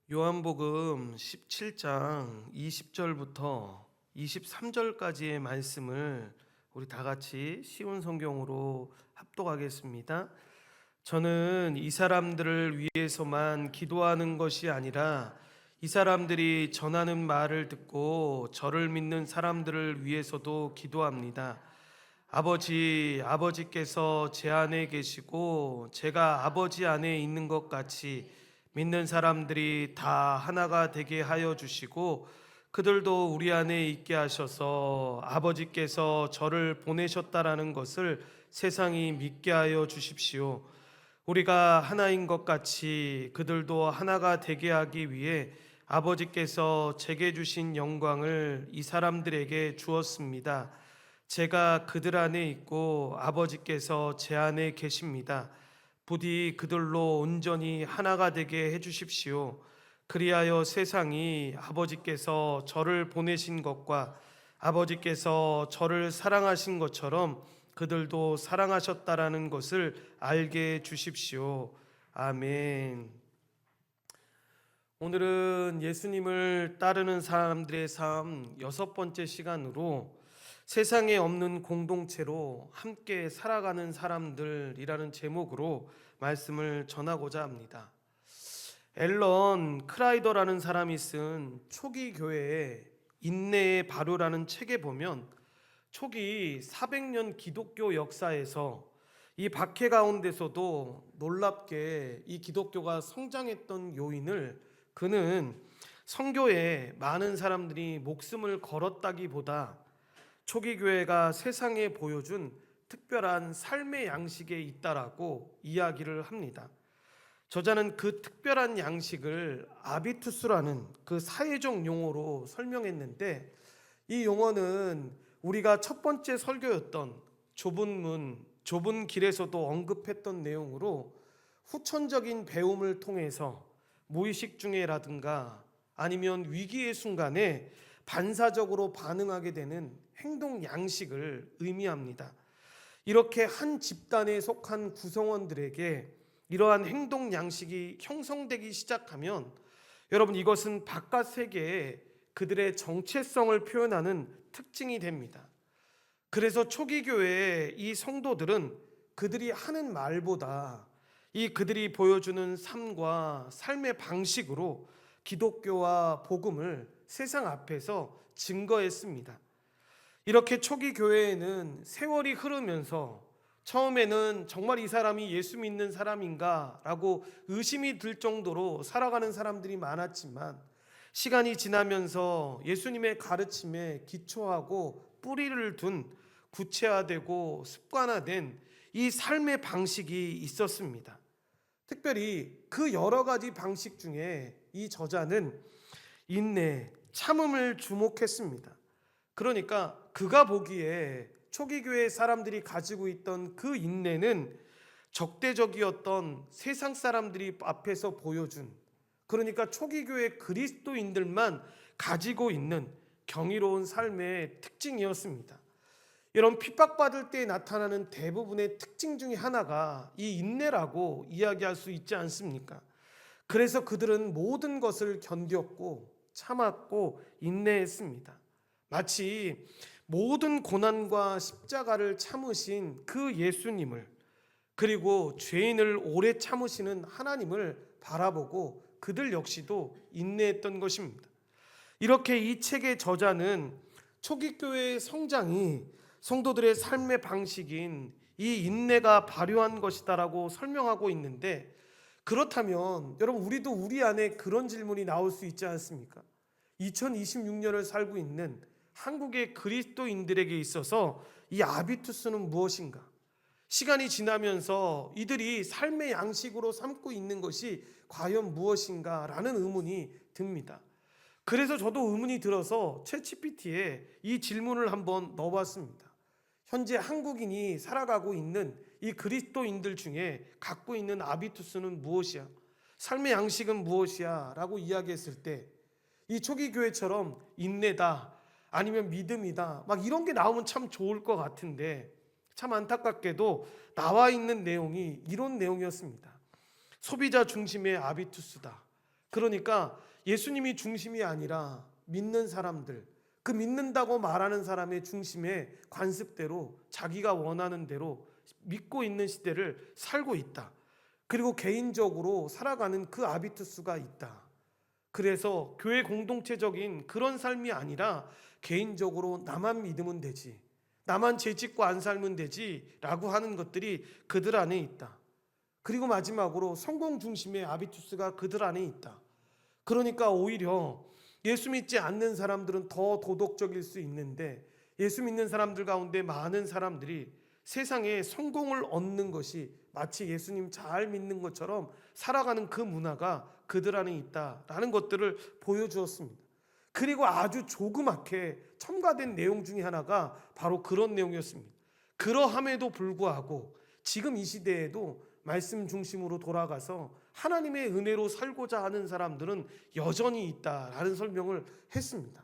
요한복음 17장 20절부터 23절까지의 말씀을 우리 다 같이 쉬운 성경으로 합독하겠습니다. 저는 이 사람들을 위해서만 기도하는 것이 아니라 이 사람들이 전하는 말을 듣고 저를 믿는 사람들을 위해서도 기도합니다. 아버지께서 제 안에 계시고 제가 아버지 안에 있는 것 같이 믿는 사람들이 다 하나가 되게 하여 주시고 그들도 우리 안에 있게 하셔서 아버지께서 저를 보내셨다라는 것을 세상이 믿게 하여 주십시오. 우리가 하나인 것 같이 그들도 하나가 되게 하기 위해 아버지께서 제게 주신 영광을 이 사람들에게 주었습니다. 제가 그들 안에 있고 아버지께서 제 안에 계십니다. 부디 그들로 온전히 하나가 되게 해주십시오. 그리하여 세상이 아버지께서 저를 보내신 것과 아버지께서 저를 사랑하신 것처럼 그들도 사랑하셨다라는 것을 알게 해 주십시오. 아멘. 오늘은 예수님을 따르는 사람들의 삶 6번째 시간으로 세상에 없는 공동체로 함께 살아가는 사람들이라는 제목으로 말씀을 전하고자 합니다. 앨런 크라이더라는 사람이 쓴 초기 교회의 인내의 발효라는 책에 보면 초기 400년 기독교 역사에서 이 박해 가운데서도 놀랍게 이 기독교가 성장했던 요인을 그는 선교에 많은 사람들이 목숨을 걸었다기보다 초기 교회가 세상에 보여준 특별한 삶의 양식에 있다라고 이야기를 합니다. 저자는 그 특별한 양식을 아비투스라는 그 사회적 용어로 설명했는데, 이 용어는 우리가 첫 번째 설교였던 좁은 문, 좁은 길에서도 언급했던 내용으로 후천적인 배움을 통해서 무의식 중에라든가 아니면 위기의 순간에 반사적으로 반응하게 되는 행동 양식을 의미합니다. 이렇게 한 집단에 속한 구성원들에게 이러한 행동 양식이 형성되기 시작하면 여러분, 이것은 바깥 세계에 그들의 정체성을 표현하는 특징이 됩니다. 그래서 초기 교회의 이 성도들은 그들이 하는 말보다 이 그들이 보여주는 삶과 삶의 방식으로 기독교와 복음을 세상 앞에서 증거했습니다. 이렇게 초기 교회에는 세월이 흐르면서 처음에는 정말 이 사람이 예수 믿는 사람인가 라고 의심이 들 정도로 살아가는 사람들이 많았지만, 시간이 지나면서 예수님의 가르침에 기초하고 뿌리를 둔 구체화되고 습관화된 이 삶의 방식이 있었습니다. 특별히 그 여러 가지 방식 중에 이 저자는 인내, 참음을 주목했습니다. 그러니까 그가 보기에 초기 교회 사람들이 가지고 있던 그 인내는 적대적이었던 세상 사람들이 앞에서 보여준, 그러니까 초기 교회 그리스도인들만 가지고 있는 경이로운 삶의 특징이었습니다. 이런 핍박받을 때 나타나는 대부분의 특징 중에 하나가 이 인내라고 이야기할 수 있지 않습니까? 그래서 그들은 모든 것을 견뎠고 참았고 인내했습니다. 마치 모든 고난과 십자가를 참으신 그 예수님을, 그리고 죄인을 오래 참으시는 하나님을 바라보고 그들 역시도 인내했던 것입니다. 이렇게 이 책의 저자는 초기 교회의 성장이 성도들의 삶의 방식인 이 인내가 발효한 것이다라고 설명하고 있는데, 그렇다면 여러분, 우리도 우리 안에 그런 질문이 나올 수 있지 않습니까? 2026년을 살고 있는 한국의 그리스도인들에게 있어서 이 아비투스는 무엇인가? 시간이 지나면서 이들이 삶의 양식으로 삼고 있는 것이 과연 무엇인가? 라는 의문이 듭니다. 그래서 저도 의문이 들어서 챗GPT에 이 질문을 한번 넣어봤습니다. 현재 한국인이 살아가고 있는 이 그리스도인들 중에 갖고 있는 아비투스는 무엇이야? 삶의 양식은 무엇이야? 라고 이야기했을 때 이 초기 교회처럼 인내다, 아니면 믿음이다, 막 이런 게 나오면 참 좋을 것 같은데, 참 안타깝게도 나와 있는 내용이 이런 내용이었습니다. 소비자 중심의 아비투스다. 그러니까 예수님이 중심이 아니라 믿는 사람들, 그 믿는다고 말하는 사람의 중심에 관습대로 자기가 원하는 대로 믿고 있는 시대를 살고 있다. 그리고 개인적으로 살아가는 그 아비투스가 있다. 그래서 교회 공동체적인 그런 삶이 아니라 개인적으로 나만 믿으면 되지, 나만 죄짓고 안 살면 되지 라고 하는 것들이 그들 안에 있다. 그리고 마지막으로 성공 중심의 아비투스가 그들 안에 있다. 그러니까 오히려 예수 믿지 않는 사람들은 더 도덕적일 수 있는데, 예수 믿는 사람들 가운데 많은 사람들이 세상에 성공을 얻는 것이 마치 예수님 잘 믿는 것처럼 살아가는 그 문화가 그들 안에 있다라는 것들을 보여주었습니다. 그리고 아주 조그맣게 첨가된 내용 중에 하나가 바로 그런 내용이었습니다. 그러함에도 불구하고 지금 이 시대에도 말씀 중심으로 돌아가서 하나님의 은혜로 살고자 하는 사람들은 여전히 있다라는 설명을 했습니다.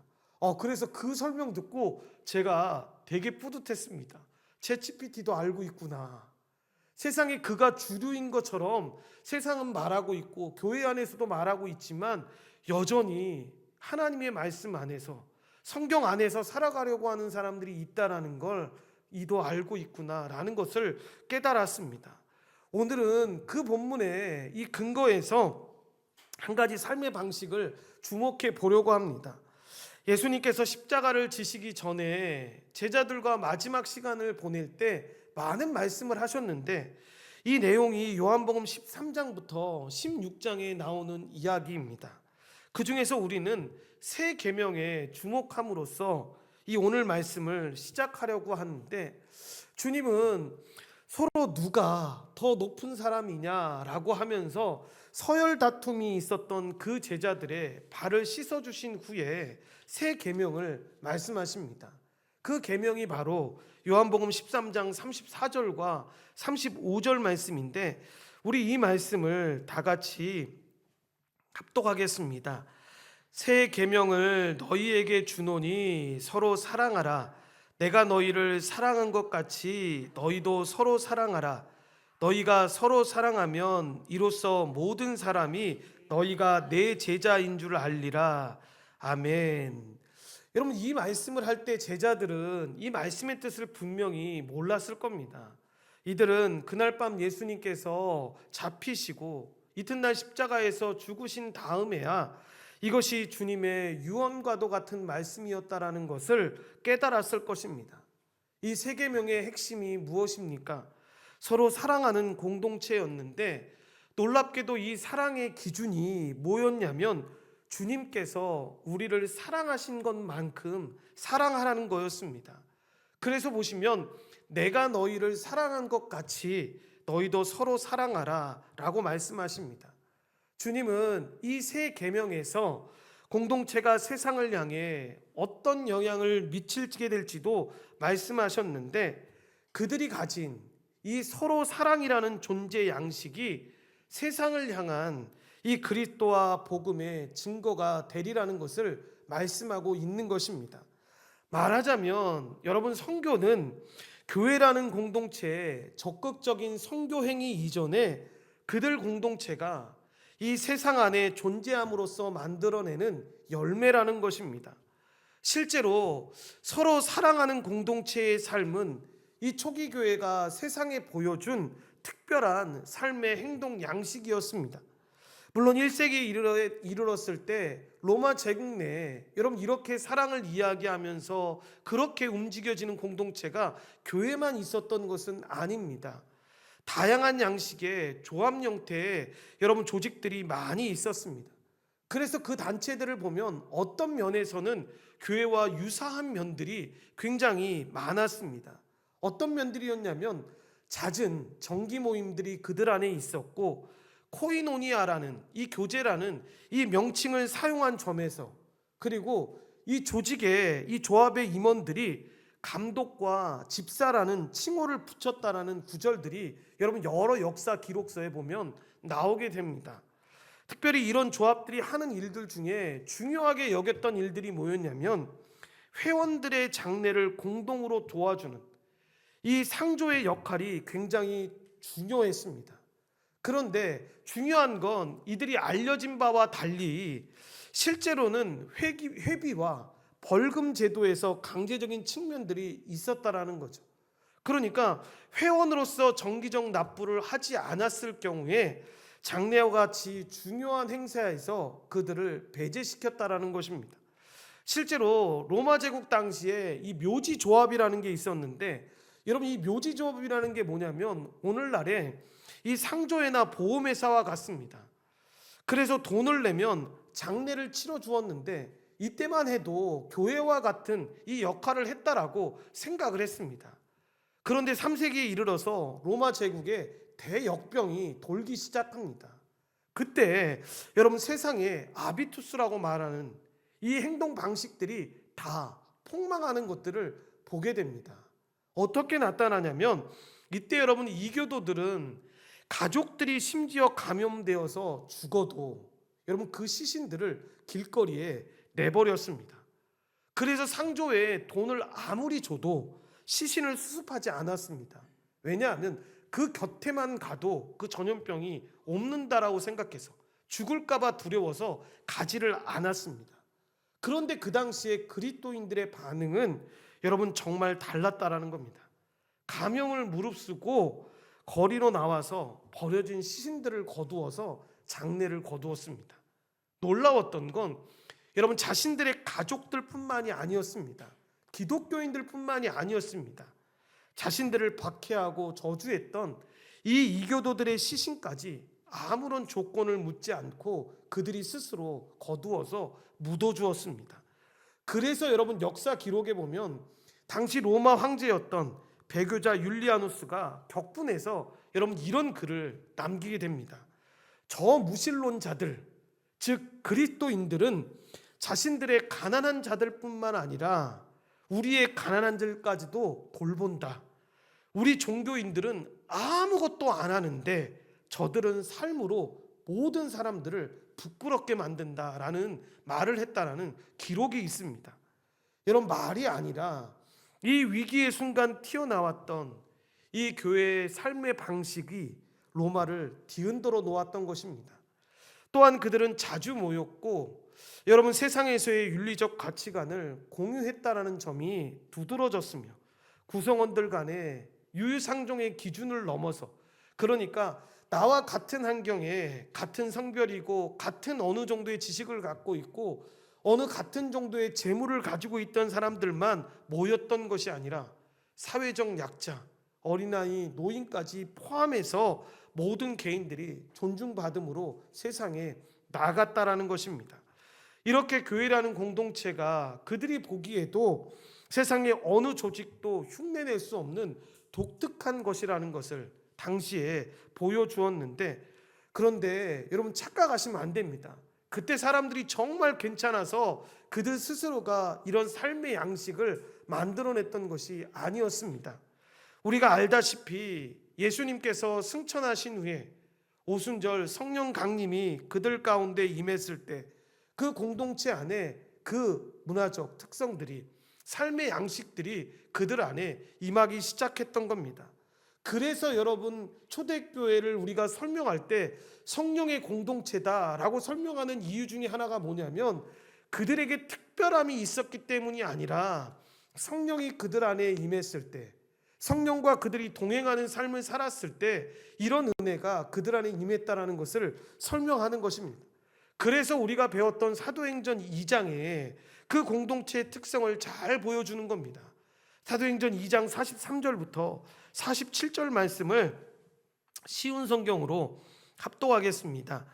그래서 그 설명 듣고 제가 되게 뿌듯했습니다. 챗GPT도 알고 있구나. 세상에 그가 주류인 것처럼 세상은 말하고 있고 교회 안에서도 말하고 있지만 여전히 하나님의 말씀 안에서, 성경 안에서 살아가려고 하는 사람들이 있다라는 걸 이도 알고 있구나라는 것을 깨달았습니다. 오늘은 그 본문의 이 근거에서 한 가지 삶의 방식을 주목해 보려고 합니다. 예수님께서 십자가를 지시기 전에 제자들과 마지막 시간을 보낼 때 많은 말씀을 하셨는데, 이 내용이 요한복음 13장부터 16장에 나오는 이야기입니다. 그 중에서 우리는 새 계명에 주목함으로써 이 오늘 말씀을 시작하려고 하는데, 주님은 서로 누가 더 높은 사람이냐라고 하면서 서열 다툼이 있었던 그 제자들의 발을 씻어주신 후에 새 계명을 말씀하십니다. 그 계명이 바로 요한복음 13장 34절과 35절 말씀인데, 우리 이 말씀을 다 같이 합독하겠습니다. 새 계명을 너희에게 주노니 서로 사랑하라. 내가 너희를 사랑한 것 같이 너희도 서로 사랑하라. 너희가 서로 사랑하면 이로써 모든 사람이 너희가 내 제자인 줄 알리라. 아멘. 여러분, 이 말씀을 할 때 제자들은 이 말씀의 뜻을 분명히 몰랐을 겁니다. 이들은 그날 밤 예수님께서 잡히시고 이튿날 십자가에서 죽으신 다음에야 이것이 주님의 유언과도 같은 말씀이었다라는 것을 깨달았을 것입니다. 이 세 계명의 핵심이 무엇입니까? 서로 사랑하는 공동체였는데, 놀랍게도 이 사랑의 기준이 뭐였냐면 주님께서 우리를 사랑하신 것만큼 사랑하라는 거였습니다. 그래서 보시면 내가 너희를 사랑한 것 같이 너희도 서로 사랑하라 라고 말씀하십니다. 주님은 이 세 계명에서 공동체가 세상을 향해 어떤 영향을 미치게 될지도 말씀하셨는데, 그들이 가진 이 서로 사랑이라는 존재 양식이 세상을 향한 이 그리스도와 복음의 증거가 되리라는 것을 말씀하고 있는 것입니다. 말하자면 여러분, 선교는 교회라는 공동체의 적극적인 선교 행위 이전에 그들 공동체가 이 세상 안에 존재함으로써 만들어내는 열매라는 것입니다. 실제로 서로 사랑하는 공동체의 삶은 이 초기 교회가 세상에 보여준 특별한 삶의 행동 양식이었습니다. 물론 1세기에 이르렀을 때 로마 제국 내에 여러분 이렇게 사랑을 이야기하면서 그렇게 움직여지는 공동체가 교회만 있었던 것은 아닙니다. 다양한 양식의 조합 형태의 여러분 조직들이 많이 있었습니다. 그래서 그 단체들을 보면 어떤 면에서는 교회와 유사한 면들이 굉장히 많았습니다. 어떤 면들이었냐면 잦은 정기 모임들이 그들 안에 있었고, 코이노니아라는 이 교제라는 이 명칭을 사용한 점에서, 그리고 이 조직의 이 조합의 임원들이 감독과 집사라는 칭호를 붙였다라는 구절들이 여러분 여러 역사 기록서에 보면 나오게 됩니다. 특별히 이런 조합들이 하는 일들 중에 중요하게 여겼던 일들이 뭐였냐면 회원들의 장례를 공동으로 도와주는 이 상조의 역할이 굉장히 중요했습니다. 그런데 중요한 건 이들이 알려진 바와 달리 실제로는 회비와 벌금 제도에서 강제적인 측면들이 있었다라는 거죠. 그러니까 회원으로서 정기적 납부를 하지 않았을 경우에 장례와 같이 중요한 행사에서 그들을 배제시켰다라는 것입니다. 실제로 로마 제국 당시에 이 묘지 조합이라는 게 있었는데, 여러분 이 묘지 조합이라는 게 뭐냐면 오늘날에 이 상조회나 보험회사와 같습니다. 그래서 돈을 내면 장례를 치러 주었는데 이때만 해도 교회와 같은 이 역할을 했다라고 생각을 했습니다. 그런데 3세기에 이르러서 로마 제국에 대역병이 돌기 시작합니다. 그때 여러분 세상에 아비투스라고 말하는 이 행동 방식들이 다 폭망하는 것들을 보게 됩니다. 어떻게 나타나냐면 이때 여러분 이교도들은 가족들이 심지어 감염되어서 죽어도 여러분 그 시신들을 길거리에 내버렸습니다. 그래서 상조에 돈을 아무리 줘도 시신을 수습하지 않았습니다. 왜냐하면 그 곁에만 가도 그 전염병이 옮는다라고 생각해서 죽을까봐 두려워서 가지를 않았습니다. 그런데 그 당시에 그리스도인들의 반응은 여러분 정말 달랐다라는 겁니다. 감염을 무릅쓰고 거리로 나와서 버려진 시신들을 거두어서 장례를 거두었습니다. 놀라웠던 건 여러분 자신들의 가족들뿐만이 아니었습니다. 기독교인들뿐만이 아니었습니다. 자신들을 박해하고 저주했던 이 이교도들의 시신까지 아무런 조건을 묻지 않고 그들이 스스로 거두어서 묻어주었습니다. 그래서 여러분 역사 기록에 보면 당시 로마 황제였던 배교자 율리아누스가 격분해서 여러분 이런 글을 남기게 됩니다. 저 무신론자들, 즉 그리스도인들은 자신들의 가난한 자들뿐만 아니라 우리의 가난한 자들까지도 돌본다. 우리 종교인들은 아무것도 안 하는데 저들은 삶으로 모든 사람들을 부끄럽게 만든다라는 말을 했다라는 기록이 있습니다. 여러분 말이 아니라 이 위기의 순간 튀어나왔던 이 교회의 삶의 방식이 로마를 뒤흔들어 놓았던 것입니다. 또한 그들은 자주 모였고 여러분 세상에서의 윤리적 가치관을 공유했다라는 점이 두드러졌으며 구성원들 간의 유유상종의 기준을 넘어서, 그러니까 나와 같은 환경에 같은 성별이고 같은 어느 정도의 지식을 갖고 있고 어느 같은 정도의 재물을 가지고 있던 사람들만 모였던 것이 아니라 사회적 약자, 어린아이, 노인까지 포함해서 모든 개인들이 존중받음으로 세상에 나갔다라는 것입니다. 이렇게 교회라는 공동체가 그들이 보기에도 세상의 어느 조직도 흉내낼 수 없는 독특한 것이라는 것을 당시에 보여주었는데, 그런데 여러분 착각하시면 안 됩니다. 그때 사람들이 정말 괜찮아서 그들 스스로가 이런 삶의 양식을 만들어냈던 것이 아니었습니다. 우리가 알다시피 예수님께서 승천하신 후에 오순절 성령 강림이 그들 가운데 임했을 때 그 공동체 안에 그 문화적 특성들이, 삶의 양식들이 그들 안에 임하기 시작했던 겁니다. 그래서 여러분 초대교회를 우리가 설명할 때 성령의 공동체다라고 설명하는 이유 중에 하나가 뭐냐면 그들에게 특별함이 있었기 때문이 아니라 성령이 그들 안에 임했을 때, 성령과 그들이 동행하는 삶을 살았을 때 이런 은혜가 그들 안에 임했다라는 것을 설명하는 것입니다. 그래서 우리가 배웠던 사도행전 2장에 그 공동체의 특성을 잘 보여주는 겁니다. 사도행전 2장 43절부터 47절 말씀을 쉬운 성경으로 합독하겠습니다.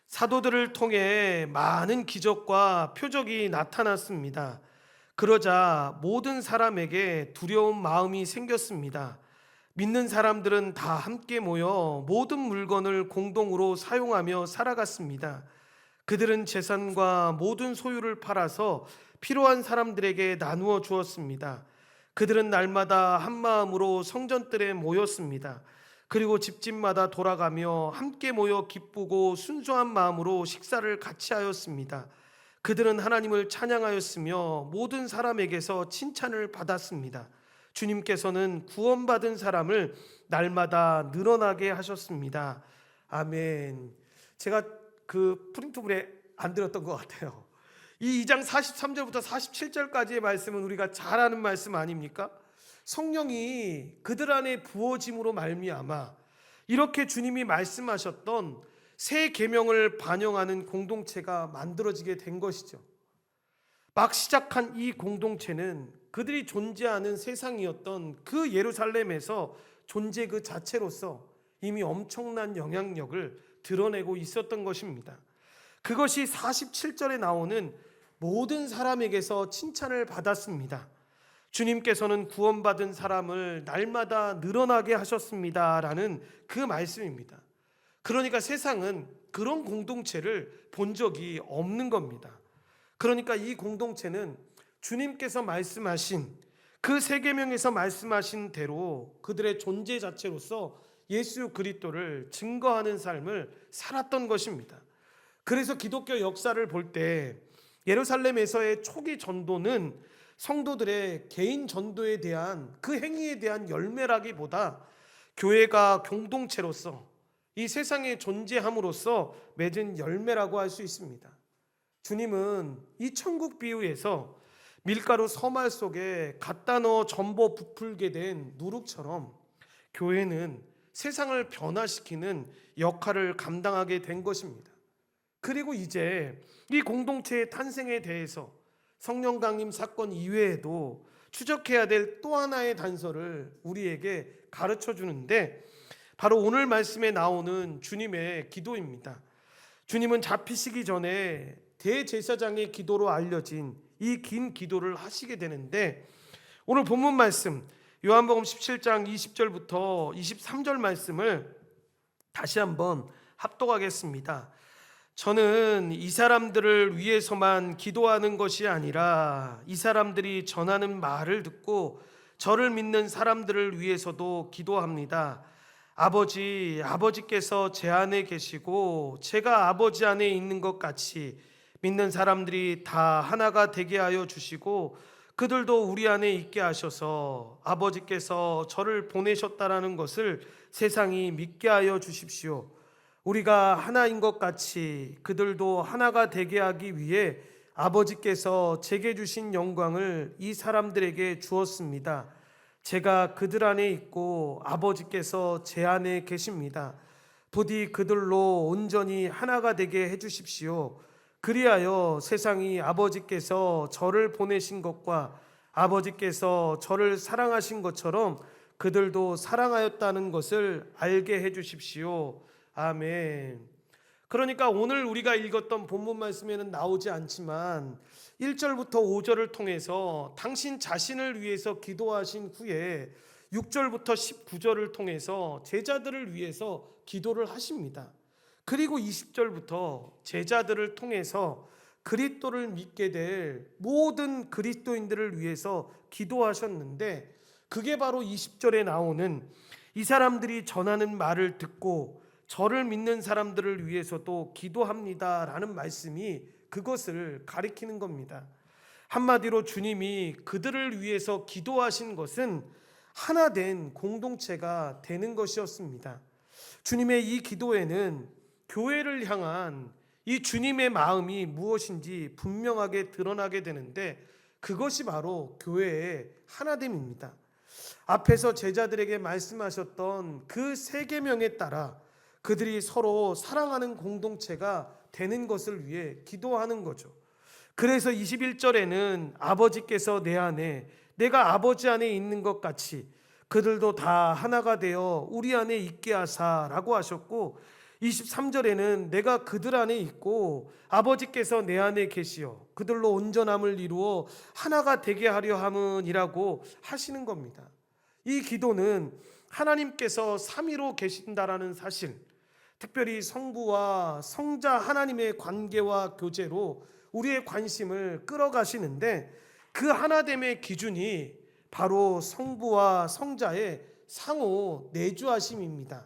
사도들을 통해 많은 기적과 표적이 나타났습니다. 그러자 모든 사람에게 두려운 마음이 생겼습니다. 믿는 사람들은 다 함께 모여 모든 물건을 공동으로 사용하며 살아갔습니다. 그들은 재산과 모든 소유를 팔아서 필요한 사람들에게 나누어 주었습니다. 그들은 날마다 한 마음으로 성전들에 모였습니다. 그리고 집집마다 돌아가며 함께 모여 기쁘고 순수한 마음으로 식사를 같이 하였습니다. 그들은 하나님을 찬양하였으며 모든 사람에게서 칭찬을 받았습니다. 주님께서는 구원받은 사람을 날마다 늘어나게 하셨습니다. 아멘. 제가 그 프린트물에 안 들었던 것 같아요. 이 2장 43절부터 47절까지의 말씀은 우리가 잘 아는 말씀 아닙니까? 성령이 그들 안에 부어짐으로 말미암아 이렇게 주님이 말씀하셨던 새 계명을 반영하는 공동체가 만들어지게 된 것이죠. 막 시작한 이 공동체는 그들이 존재하는 세상이었던 그 예루살렘에서 존재 그 자체로서 이미 엄청난 영향력을 드러내고 있었던 것입니다. 그것이 47절에 나오는 모든 사람에게서 칭찬을 받았습니다. 주님께서는 구원받은 사람을 날마다 늘어나게 하셨습니다 라는 그 말씀입니다. 그러니까 세상은 그런 공동체를 본 적이 없는 겁니다. 그러니까 이 공동체는 주님께서 말씀하신 그 세 계명에서 말씀하신 대로 그들의 존재 자체로서 예수 그리스도를 증거하는 삶을 살았던 것입니다. 그래서 기독교 역사를 볼 때 예루살렘에서의 초기 전도는 성도들의 개인 전도에 대한 그 행위에 대한 열매라기보다 교회가 공동체로서 이 세상에 존재함으로써 맺은 열매라고 할 수 있습니다. 주님은 이 천국 비유에서 밀가루 서말 속에 갖다 넣어 전보 부풀게 된 누룩처럼 교회는 세상을 변화시키는 역할을 감당하게 된 것입니다. 그리고 이제 이 공동체의 탄생에 대해서 성령 강림 사건 이외에도 추적해야 될 또 하나의 단서를 우리에게 가르쳐 주는데 바로 오늘 말씀에 나오는 주님의 기도입니다. 주님은 잡히시기 전에 대제사장의 기도로 알려진 이 긴 기도를 하시게 되는데 오늘 본문 말씀 요한복음 17장 20절부터 23절 말씀을 다시 한번 합독하겠습니다. 저는 이 사람들을 위해서만 기도하는 것이 아니라 이 사람들이 전하는 말을 듣고 저를 믿는 사람들을 위해서도 기도합니다. 아버지께서 제 안에 계시고 제가 아버지 안에 있는 것 같이 믿는 사람들이 다 하나가 되게 하여 주시고 그들도 우리 안에 있게 하셔서 아버지께서 저를 보내셨다라는 것을 세상이 믿게 하여 주십시오. 우리가 하나인 것 같이 그들도 하나가 되게 하기 위해 아버지께서 제게 주신 영광을 이 사람들에게 주었습니다. 제가 그들 안에 있고 아버지께서 제 안에 계십니다. 부디 그들로 온전히 하나가 되게 해주십시오. 그리하여 세상이 아버지께서 저를 보내신 것과 아버지께서 저를 사랑하신 것처럼 그들도 사랑하였다는 것을 알게 해주십시오. 아멘. 그러니까 오늘 우리가 읽었던 본문 말씀에는 나오지 않지만 1절부터 5절을 통해서 당신 자신을 위해서 기도하신 후에 6절부터 19절을 통해서 제자들을 위해서 기도를 하십니다. 그리고 20절부터 제자들을 통해서 그리스도를 믿게 될 모든 그리스도인들을 위해서 기도하셨는데 그게 바로 20절에 나오는 이 사람들이 전하는 말을 듣고 저를 믿는 사람들을 위해서도 기도합니다 라는 말씀이 그것을 가리키는 겁니다. 한마디로 주님이 그들을 위해서 기도하신 것은 하나 된 공동체가 되는 것이었습니다. 주님의 이 기도에는 교회를 향한 이 주님의 마음이 무엇인지 분명하게 드러나게 되는데 그것이 바로 교회의 하나됨입니다. 앞에서 제자들에게 말씀하셨던 그 세 계명에 따라 그들이 서로 사랑하는 공동체가 되는 것을 위해 기도하는 거죠. 그래서 21절에는 아버지께서 내 안에 내가 아버지 안에 있는 것 같이 그들도 다 하나가 되어 우리 안에 있게 하사라고 하셨고 23절에는 내가 그들 안에 있고 아버지께서 내 안에 계시어 그들로 온전함을 이루어 하나가 되게 하려 함은이라고 하시는 겁니다. 이 기도는 하나님께서 삼위로 계신다라는 사실, 특별히 성부와 성자 하나님의 관계와 교제로 우리의 관심을 끌어가시는데 그 하나됨의 기준이 바로 성부와 성자의 상호 내주하심입니다.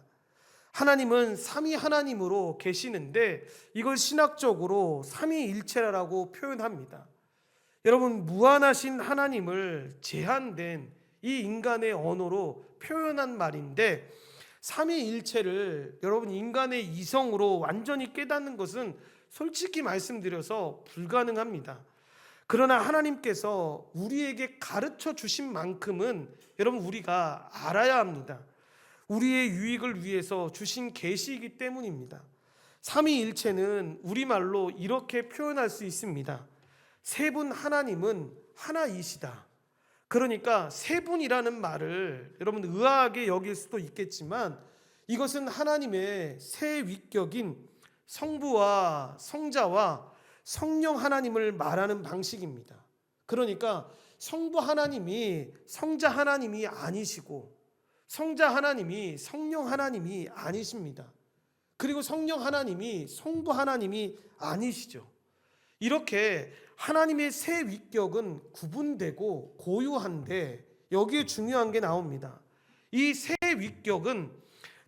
하나님은 삼위 하나님으로 계시는데 이걸 신학적으로 삼위일체라고 표현합니다. 여러분, 무한하신 하나님을 제한된 이 인간의 언어로 표현한 말인데 삼위일체를 여러분 인간의 이성으로 완전히 깨닫는 것은 솔직히 말씀드려서 불가능합니다. 그러나 하나님께서 우리에게 가르쳐 주신 만큼은 여러분 우리가 알아야 합니다. 우리의 유익을 위해서 주신 계시이기 때문입니다. 삼위일체는 우리말로 이렇게 표현할 수 있습니다. 세 분 하나님은 하나이시다. 그러니까 세 분이라는 말을 여러분 의아하게 여길 수도 있겠지만 이것은 하나님의 세 위격인 성부와 성자와 성령 하나님을 말하는 방식입니다. 그러니까 성부 하나님이 성자 하나님이 아니시고 성자 하나님이 성령 하나님이 아니십니다. 그리고 성령 하나님이 성부 하나님이 아니시죠. 이렇게 하나님의 세 위격은 구분되고 고유한데 여기에 중요한 게 나옵니다. 이 세 위격은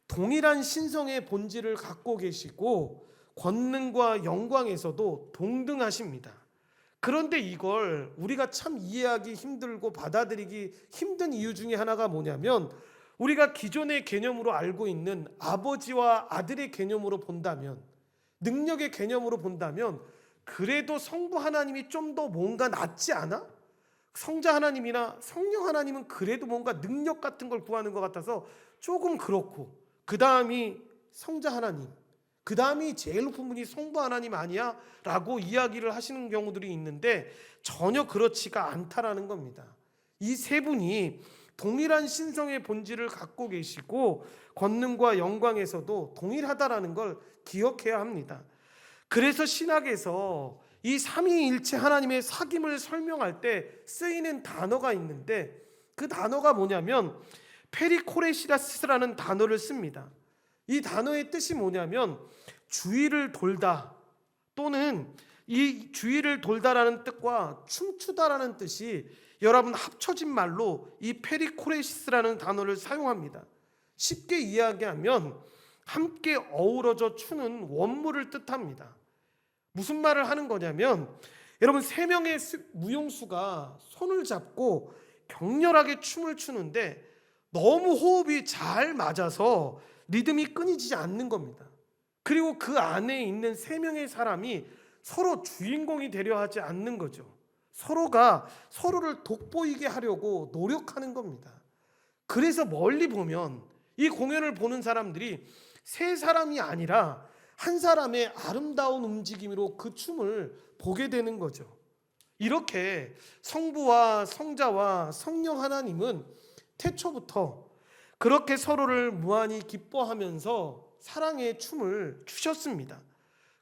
동일한 신성의 본질을 갖고 계시고 권능과 영광에서도 동등하십니다. 그런데 이걸 우리가 참 이해하기 힘들고 받아들이기 힘든 이유 중에 하나가 뭐냐면 우리가 기존의 개념으로 알고 있는 아버지와 아들의 개념으로 본다면, 능력의 개념으로 본다면 그래도 성부 하나님이 좀 더 뭔가 낫지 않아? 성자 하나님이나 성령 하나님은 그래도 뭔가 능력 같은 걸 구하는 것 같아서 조금 그렇고, 그 다음이 성자 하나님, 그 다음이 제일 높은 분이 성부 하나님 아니야? 라고 이야기를 하시는 경우들이 있는데 전혀 그렇지가 않다라는 겁니다. 이 세 분이 동일한 신성의 본질을 갖고 계시고 권능과 영광에서도 동일하다라는 걸 기억해야 합니다. 그래서 신학에서 이 삼위일체 하나님의 사귐을 설명할 때 쓰이는 단어가 있는데 그 단어가 뭐냐면 페리코레시라스라는 단어를 씁니다. 이 단어의 뜻이 뭐냐면 주위를 돌다, 또는 이 주위를 돌다라는 뜻과 춤추다라는 뜻이 여러분 합쳐진 말로 이 페리코레시스라는 단어를 사용합니다. 쉽게 이야기하면 함께 어우러져 추는 원물을 뜻합니다. 무슨 말을 하는 거냐면 여러분 세 명의 무용수가 손을 잡고 격렬하게 춤을 추는데 너무 호흡이 잘 맞아서 리듬이 끊이지 않는 겁니다. 그리고 그 안에 있는 세 명의 사람이 서로 주인공이 되려 하지 않는 거죠. 서로가 서로를 돋보이게 하려고 노력하는 겁니다. 그래서 멀리 보면 이 공연을 보는 사람들이 세 사람이 아니라 한 사람의 아름다운 움직임으로 그 춤을 보게 되는 거죠. 이렇게 성부와 성자와 성령 하나님은 태초부터 그렇게 서로를 무한히 기뻐하면서 사랑의 춤을 추셨습니다.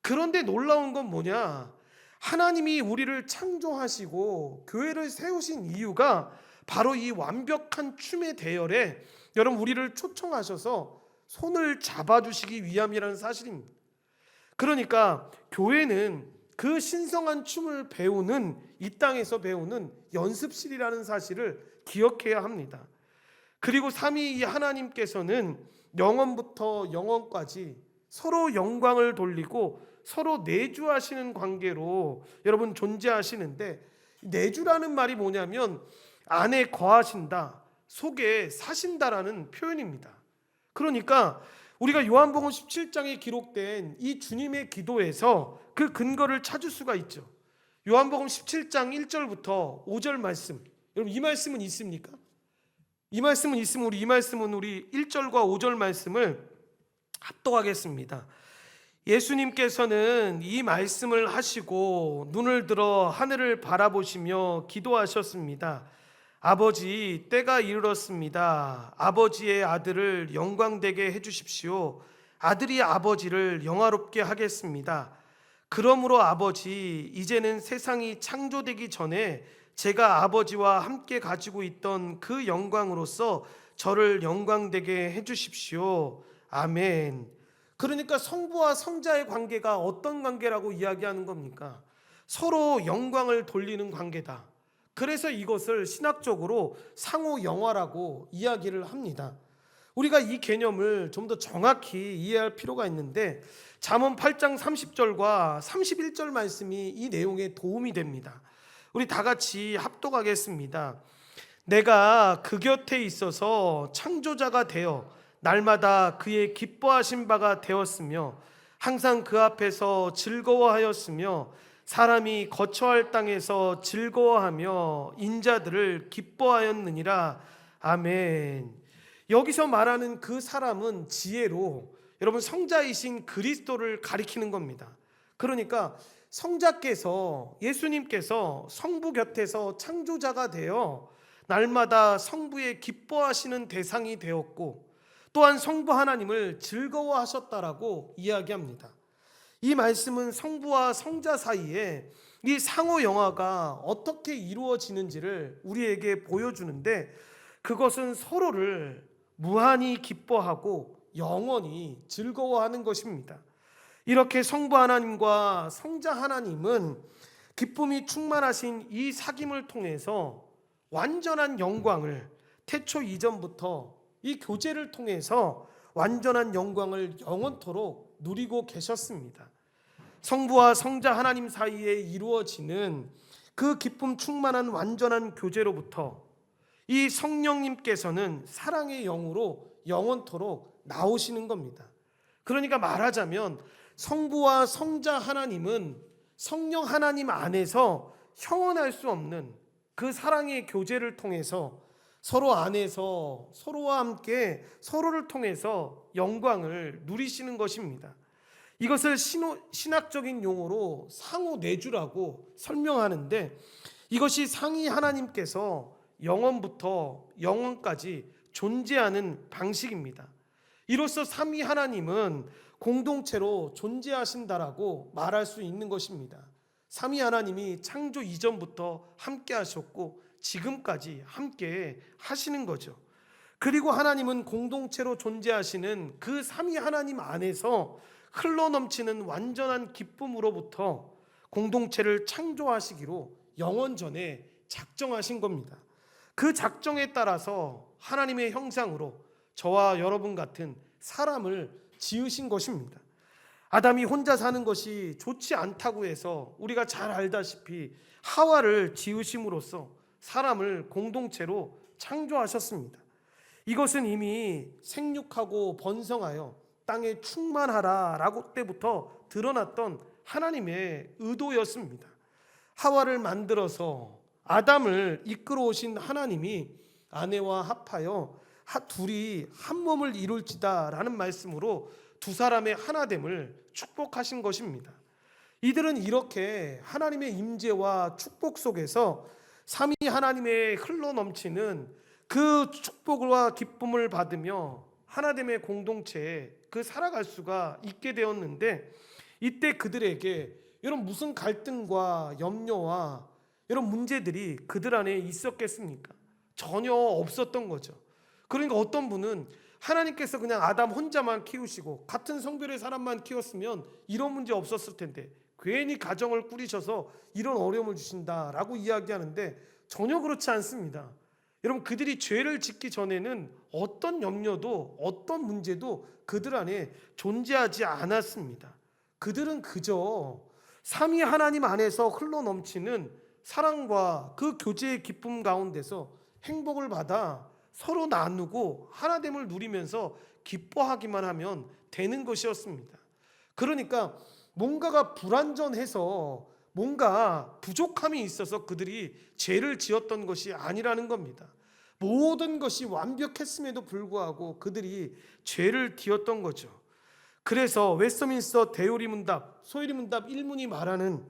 그런데 놀라운 건 뭐냐? 하나님이 우리를 창조하시고 교회를 세우신 이유가 바로 이 완벽한 춤의 대열에 여러분 우리를 초청하셔서 손을 잡아주시기 위함이라는 사실입니다. 그러니까 교회는 그 신성한 춤을 배우는, 이 땅에서 배우는 연습실이라는 사실을 기억해야 합니다. 그리고 삼위 하나님께서는 영원부터 영원까지 서로 영광을 돌리고 서로 내주하시는 관계로 여러분 존재하시는데, 내주라는 말이 뭐냐면 안에 거하신다, 속에 사신다라는 표현입니다. 그러니까 우리가 요한복음 17장에 기록된 이 주님의 기도에서 그 근거를 찾을 수가 있죠. 요한복음 17장 1절부터 5절 말씀, 여러분 이 말씀은 있습니까? 이 말씀은 있으면 우리 1절과 5절 말씀을 합독하겠습니다. 예수님께서는 이 말씀을 하시고 눈을 들어 하늘을 바라보시며 기도하셨습니다. 아버지, 때가 이르렀습니다. 아버지의 아들을 영광되게 해주십시오. 아들이 아버지를 영화롭게 하겠습니다. 그러므로 아버지, 이제는 세상이 창조되기 전에 제가 아버지와 함께 가지고 있던 그 영광으로서 저를 영광되게 해주십시오. 아멘. 그러니까 성부와 성자의 관계가 어떤 관계라고 이야기하는 겁니까? 서로 영광을 돌리는 관계다. 그래서 이것을 신학적으로 상호 영화라고 이야기를 합니다. 우리가 이 개념을 좀 더 정확히 이해할 필요가 있는데 잠언 8장 30절과 31절 말씀이 이 내용에 도움이 됩니다. 우리 다 같이 합독하겠습니다. 내가 그 곁에 있어서 창조자가 되어 날마다 그의 기뻐하신 바가 되었으며 항상 그 앞에서 즐거워하였으며 사람이 거처할 땅에서 즐거워하며 인자들을 기뻐하였느니라. 아멘. 여기서 말하는 그 사람은 지혜로 여러분 성자이신 그리스도를 가리키는 겁니다. 그러니까 성자께서, 예수님께서 성부 곁에서 창조자가 되어 날마다 성부의 기뻐하시는 대상이 되었고 또한 성부 하나님을 즐거워하셨다라고 이야기합니다. 이 말씀은 성부와 성자 사이에 이 상호 영화가 어떻게 이루어지는지를 우리에게 보여주는데, 그것은 서로를 무한히 기뻐하고 영원히 즐거워하는 것입니다. 이렇게 성부 하나님과 성자 하나님은 기쁨이 충만하신 이 사귐을 통해서 완전한 영광을, 태초 이전부터 이 교제를 통해서 완전한 영광을 영원토록 누리고 계셨습니다. 성부와 성자 하나님 사이에 이루어지는 그 기쁨 충만한 완전한 교제로부터 이 성령님께서는 사랑의 영으로 영원토록 나오시는 겁니다. 그러니까 말하자면 성부와 성자 하나님은 성령 하나님 안에서 형언할 수 없는 그 사랑의 교제를 통해서 서로 안에서 서로와 함께 서로를 통해서 영광을 누리시는 것입니다. 이것을 신학적인 용어로 상호 내주라고 설명하는데, 이것이 상위 하나님께서 영원부터 영원까지 존재하는 방식입니다. 이로써 삼위 하나님은 공동체로 존재하신다라고 말할 수 있는 것입니다. 삼위 하나님이 창조 이전부터 함께 하셨고 지금까지 함께 하시는 거죠. 그리고 하나님은 공동체로 존재하시는 그 삼위 하나님 안에서 흘러넘치는 완전한 기쁨으로부터 공동체를 창조하시기로 영원전에 작정하신 겁니다. 그 작정에 따라서 하나님의 형상으로 저와 여러분 같은 사람을 지으신 것입니다. 아담이 혼자 사는 것이 좋지 않다고 해서 우리가 잘 알다시피 하와를 지으심으로써 사람을 공동체로 창조하셨습니다. 이것은 이미 생육하고 번성하여 땅에 충만하라 라고 때부터 드러났던 하나님의 의도였습니다. 하와를 만들어서 아담을 이끌어 오신 하나님이 아내와 합하여 둘이 한 몸을 이룰지다 라는 말씀으로 두 사람의 하나됨을 축복하신 것입니다. 이들은 이렇게 하나님의 임재와 축복 속에서 삼위 하나님의 흘러넘치는 그 축복과 기쁨을 받으며 하나됨의 공동체에 살아갈 수가 있게 되었는데, 이때 그들에게 이런 무슨 갈등과 염려와 이런 문제들이 그들 안에 있었겠습니까? 전혀 없었던 거죠. 그러니까 어떤 분은 하나님께서 그냥 아담 혼자만 키우시고 같은 성별의 사람만 키웠으면 이런 문제 없었을 텐데 괜히 가정을 꾸리셔서 이런 어려움을 주신다라고 이야기하는데, 전혀 그렇지 않습니다. 여러분, 그들이 죄를 짓기 전에는 어떤 염려도 어떤 문제도 그들 안에 존재하지 않았습니다. 그들은 그저 삼위 하나님 안에서 흘러넘치는 사랑과 그 교제의 기쁨 가운데서 행복을 받아 서로 나누고 하나됨을 누리면서 기뻐하기만 하면 되는 것이었습니다. 그러니까 뭔가가 불완전해서 뭔가 부족함이 있어서 그들이 죄를 지었던 것이 아니라는 겁니다. 모든 것이 완벽했음에도 불구하고 그들이 죄를 지었던 거죠. 그래서 웨스트민스터 대요리 문답, 소요리 문답 1문이 말하는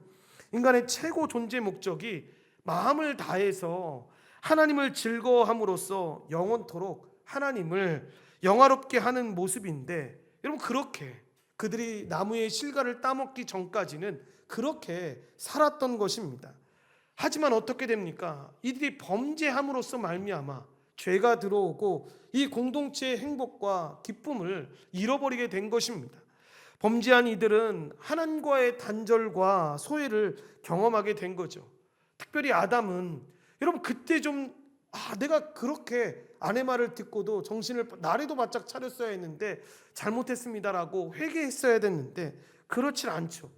인간의 최고 존재 목적이 마음을 다해서 하나님을 즐거워함으로써 영원토록 하나님을 영화롭게 하는 모습인데, 여러분, 그렇게 그들이 나무의 실과를 따먹기 전까지는 그렇게 살았던 것입니다. 하지만 어떻게 됩니까? 이들이 범죄함으로써 말미암아 죄가 들어오고 이 공동체의 행복과 기쁨을 잃어버리게 된 것입니다. 범죄한 이들은 하나님과의 단절과 소외를 경험하게 된 거죠. 특별히 아담은, 여러분, 그때 좀 내가 그렇게 아내 말을 듣고도 정신을 나래도 바짝 차렸어야 했는데 잘못했습니다라고 회개했어야 됐는데 그렇지 않죠.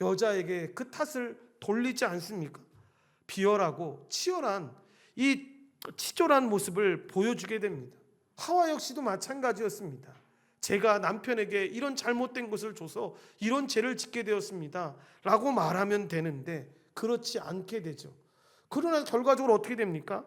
여자에게 그 탓을 돌리지 않습니까? 비열하고 치열한 이 치졸한 모습을 보여주게 됩니다. 하와 역시도 마찬가지였습니다. 제가 남편에게 이런 잘못된 것을 줘서 이런 죄를 짓게 되었습니다 라고 말하면 되는데 그렇지 않게 되죠. 그러나 결과적으로 어떻게 됩니까?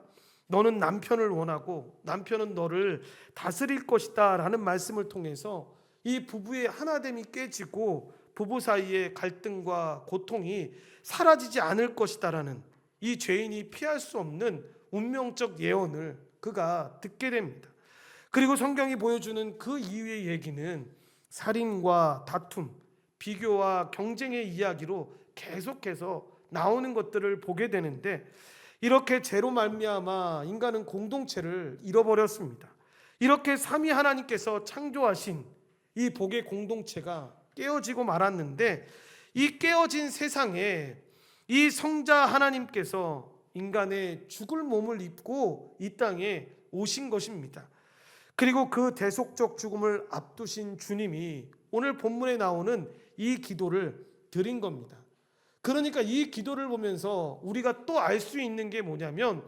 너는 남편을 원하고 남편은 너를 다스릴 것이다 라는 말씀을 통해서 이 부부의 하나됨이 깨지고 부부 사이의 갈등과 고통이 사라지지 않을 것이다 라는 이 죄인이 피할 수 없는 운명적 예언을 그가 듣게 됩니다. 그리고 성경이 보여주는 그 이후의 얘기는 살인과 다툼, 비교와 경쟁의 이야기로 계속해서 나오는 것들을 보게 되는데 이렇게 죄로 말미암아 인간은 공동체를 잃어버렸습니다. 이렇게 삼위 하나님께서 창조하신 이 복의 공동체가 깨어지고 말았는데 이 깨어진 세상에 이 성자 하나님께서 인간의 죽을 몸을 입고 이 땅에 오신 것입니다. 그리고 그 대속적 죽음을 앞두신 주님이 오늘 본문에 나오는 이 기도를 드린 겁니다. 그러니까 이 기도를 보면서 우리가 또 알 수 있는 게 뭐냐면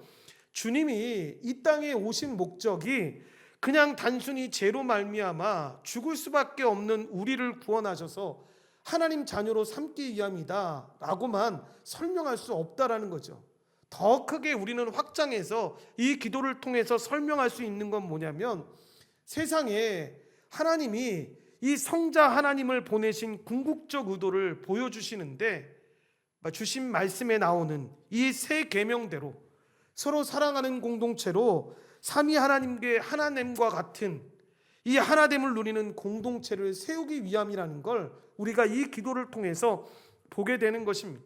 주님이 이 땅에 오신 목적이 그냥 단순히 죄로 말미암아 죽을 수밖에 없는 우리를 구원하셔서 하나님 자녀로 삼기 위함이다 라고만 설명할 수 없다라는 거죠. 더 크게 우리는 확장해서 이 기도를 통해서 설명할 수 있는 건 뭐냐면 세상에 하나님이 이 성자 하나님을 보내신 궁극적 의도를 보여주시는데 주신 말씀에 나오는 이 세 계명대로 서로 사랑하는 공동체로 삼위 하나님께 하나됨과 같은 이 하나됨을 누리는 공동체를 세우기 위함이라는 걸 우리가 이 기도를 통해서 보게 되는 것입니다.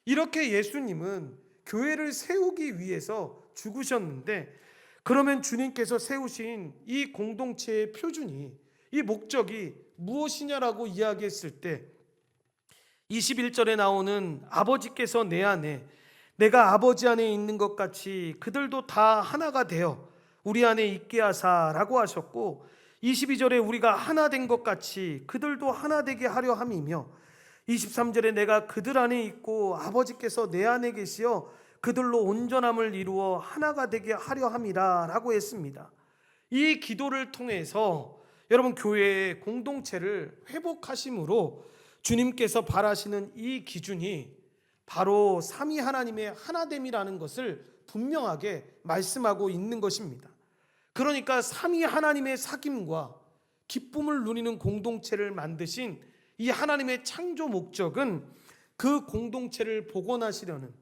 이렇게 예수님은 교회를 세우기 위해서 죽으셨는데 그러면 주님께서 세우신 이 공동체의 표준이 이 목적이 무엇이냐라고 이야기했을 때 21절에 나오는 아버지께서 내 안에 내가 아버지 안에 있는 것 같이 그들도 다 하나가 되어 우리 안에 있게 하사라고 하셨고 22절에 우리가 하나 된 것 같이 그들도 하나 되게 하려 함이며 23절에 내가 그들 안에 있고 아버지께서 내 안에 계시어 그들로 온전함을 이루어 하나가 되게 하려 함이라 라고 했습니다. 이 기도를 통해서 여러분 교회의 공동체를 회복하심으로 주님께서 바라시는 이 기준이 바로 삼위 하나님의 하나됨이라는 것을 분명하게 말씀하고 있는 것입니다. 그러니까 삼위 하나님의 사귐과 기쁨을 누리는 공동체를 만드신 이 하나님의 창조 목적은 그 공동체를 복원하시려는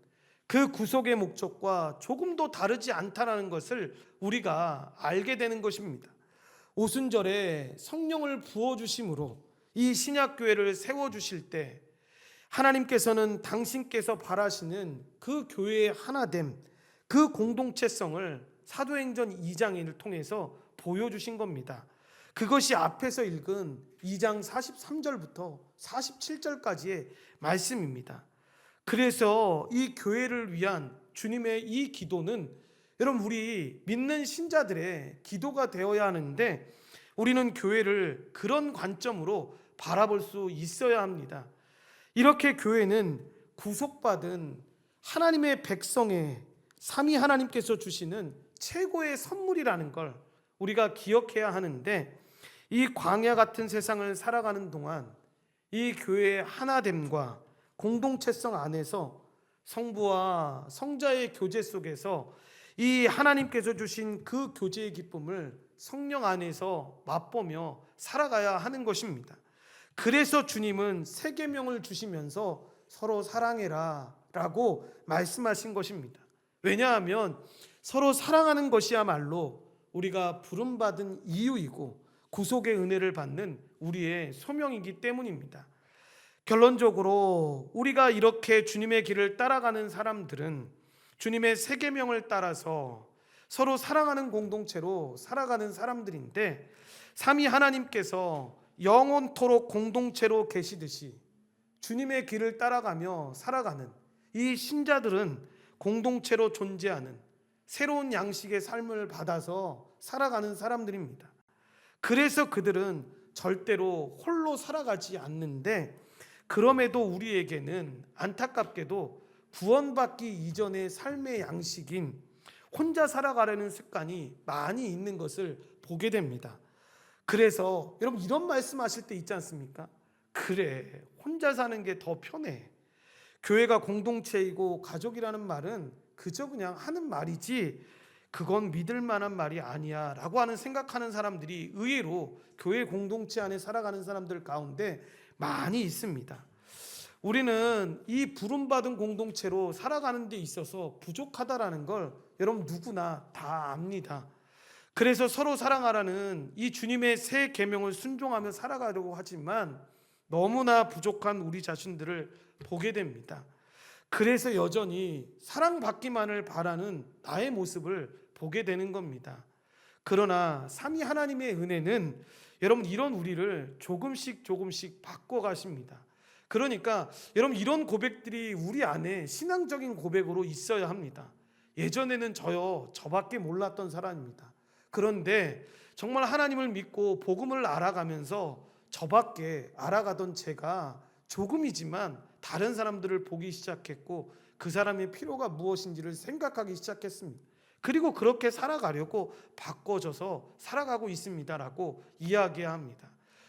그 구속의 목적과 조금도 다르지 않다는 것을 우리가 알게 되는 것입니다. 오순절에 성령을 부어주심으로 이 신약교회를 세워주실 때 하나님께서는 당신께서 바라시는 그 교회의 하나됨, 그 공동체성을 사도행전 2장을 통해서 보여주신 겁니다. 그것이 앞에서 읽은 2장 43절부터 47절까지의 말씀입니다. 그래서 이 교회를 위한 주님의 이 기도는 여러분 우리 믿는 신자들의 기도가 되어야 하는데 우리는 교회를 그런 관점으로 바라볼 수 있어야 합니다. 이렇게 교회는 구속받은 하나님의 백성의 삼위 하나님께서 주시는 최고의 선물이라는 걸 우리가 기억해야 하는데 이 광야 같은 세상을 살아가는 동안 이 교회의 하나됨과 공동체성 안에서 성부와 성자의 교제 속에서 이 하나님께서 주신 그 교제의 기쁨을 성령 안에서 맛보며 살아가야 하는 것입니다. 그래서 주님은 세 계명을 주시면서 서로 사랑해라 라고 말씀하신 것입니다. 왜냐하면 서로 사랑하는 것이야말로 우리가 부름받은 이유이고 구속의 은혜를 받는 우리의 소명이기 때문입니다. 결론적으로 우리가 이렇게 주님의 길을 따라가는 사람들은 주님의 세 계명을 따라서 서로 사랑하는 공동체로 살아가는 사람들인데 삼위 하나님께서 영원토록 공동체로 계시듯이 주님의 길을 따라가며 살아가는 이 신자들은 공동체로 존재하는 새로운 양식의 삶을 받아서 살아가는 사람들입니다. 그래서 그들은 절대로 홀로 살아가지 않는데 그럼에도 우리에게는 안타깝게도 구원받기 이전의 삶의 양식인 혼자 살아가려는 습관이 많이 있는 것을 보게 됩니다. 그래서 여러분 이런 말씀하실 때 있지 않습니까? 그래, 혼자 사는 게 더 편해. 교회가 공동체이고 가족이라는 말은 그저 그냥 하는 말이지 그건 믿을 만한 말이 아니야 라고 하는 생각하는 사람들이 의외로 교회 공동체 안에 살아가는 사람들 가운데 많이 있습니다. 우리는 이 부름받은 공동체로 살아가는 데 있어서 부족하다라는 걸 여러분 누구나 다 압니다. 그래서 서로 사랑하라는 이 주님의 새 계명을 순종하며 살아가려고 하지만 너무나 부족한 우리 자신들을 보게 됩니다. 그래서 여전히 사랑받기만을 바라는 나의 모습을 보게 되는 겁니다. 그러나 삼위 하나님의 은혜는 여러분 이런 우리를 조금씩 바꿔가십니다. 그러니까 여러분 이런 고백들이 우리 안에 신앙적인 고백으로 있어야 합니다. 예전에는 저밖에 몰랐던 사람입니다. 그런데 정말 하나님을 믿고 복음을 알아가면서 저밖에 알아가던 제가 조금이지만 다른 사람들을 보기 시작했고 그 사람의 필요가 무엇인지를 생각하기 시작했습니다. 그리고 그렇게 살아가려고 바꿔져서 살아가고 있습니다라고 이야기합니다.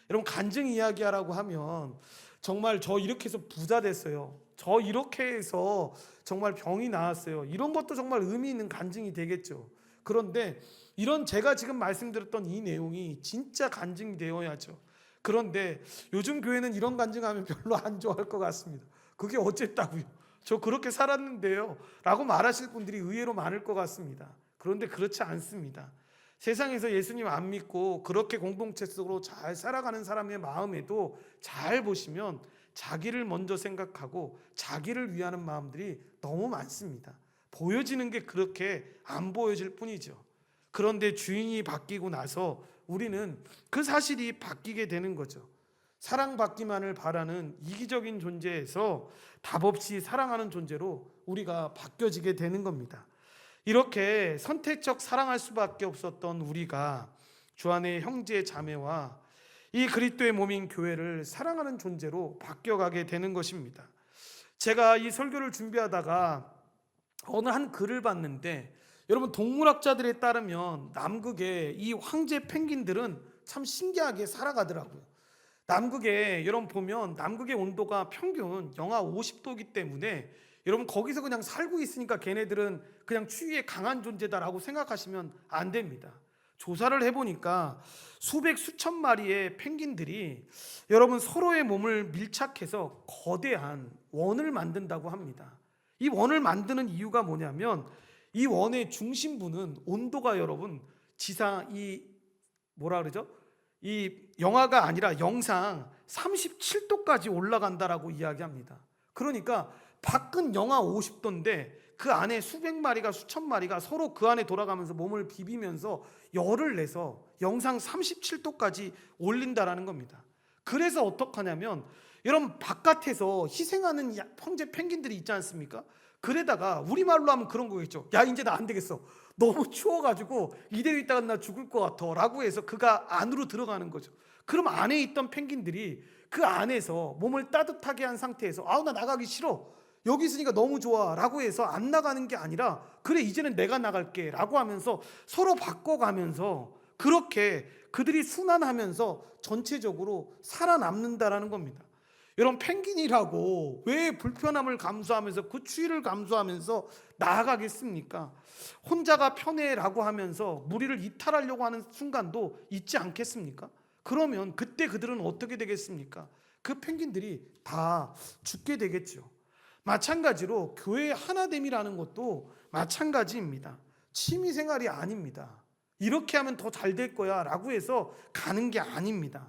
여러분 간증 이야기하라고 하면 정말 저 이렇게 해서 부자 됐어요. 저 이렇게 해서 정말 병이 나았어요. 이런 것도 정말 의미 있는 간증이 되겠죠. 그런데 이런 제가 지금 말씀드렸던 이 내용이 진짜 간증이 되어야죠. 그런데 요즘 교회는 이런 간증하면 별로 안 좋아할 것 같습니다. 그게 어쨌다고요? 저 그렇게 살았는데요 라고 말하실 분들이 의외로 많을 것 같습니다. 그런데 그렇지 않습니다. 세상에서 예수님 안 믿고 그렇게 공동체 속으로 잘 살아가는 사람의 마음에도 잘 보시면 자기를 먼저 생각하고 자기를 위하는 마음들이 너무 많습니다. 보여지는 게 그렇게 안 보여질 뿐이죠. 그런데 주인이 바뀌고 나서 우리는 그 사실이 바뀌게 되는 거죠. 사랑받기만을 바라는 이기적인 존재에서 답없이 사랑하는 존재로 우리가 바뀌어지게 되는 겁니다. 이렇게 선택적 사랑할 수밖에 없었던 우리가 주 안의 형제 자매와 이 그리스도의 몸인 교회를 사랑하는 존재로 바뀌어가게 되는 것입니다. 제가 이 설교를 준비하다가 어느 한 글을 봤는데 여러분 동물학자들에 따르면 남극의 이 황제 펭귄들은 참 신기하게 살아가더라고요. 남극에 여러분 보면 남극의 온도가 평균 영하 50도이기 때문에 여러분 거기서 그냥 살고 있으니까 걔네들은 그냥 추위에 강한 존재다라고 생각하시면 안 됩니다. 조사를 해보니까 수백 수천 마리의 펭귄들이 여러분 서로의 몸을 밀착해서 거대한 원을 만든다고 합니다. 이 원을 만드는 이유가 뭐냐면 이 원의 중심부는 온도가 여러분 지상 이 영하가 아니라 영상 37도까지 올라간다라고 이야기합니다. 그러니까 밖은 영하 50도인데 그 안에 수백 마리가 수천 마리가 서로 그 안에 돌아가면서 몸을 비비면서 열을 내서 영상 37도까지 올린다라는 겁니다. 그래서 어떡하냐면 여러분 바깥에서 희생하는 황제 펭귄들이 있지 않습니까? 그래다가 우리말로 하면 그런 거겠죠. 야 이제 나 안 되겠어. 너무 추워가지고 이대로 있다가 나 죽을 것 같아 라고 해서 그가 안으로 들어가는 거죠. 그럼 안에 있던 펭귄들이 그 안에서 몸을 따뜻하게 한 상태에서 아우 나 나가기 싫어 여기 있으니까 너무 좋아 라고 해서 안 나가는 게 아니라 그래 이제는 내가 나갈게 라고 하면서 서로 바꿔가면서 그렇게 그들이 순환하면서 전체적으로 살아남는다라는 겁니다. 여러분 펭귄이라고 왜 불편함을 감수하면서 그 추위를 감수하면서 나아가겠습니까? 혼자가 편해라고 하면서 무리를 이탈하려고 하는 순간도 있지 않겠습니까? 그러면 그때 그들은 어떻게 되겠습니까? 그 펭귄들이 다 죽게 되겠죠. 마찬가지로 교회의 하나됨이라는 것도 마찬가지입니다. 취미생활이 아닙니다. 이렇게 하면 더 잘 될 거야 라고 해서 가는 게 아닙니다.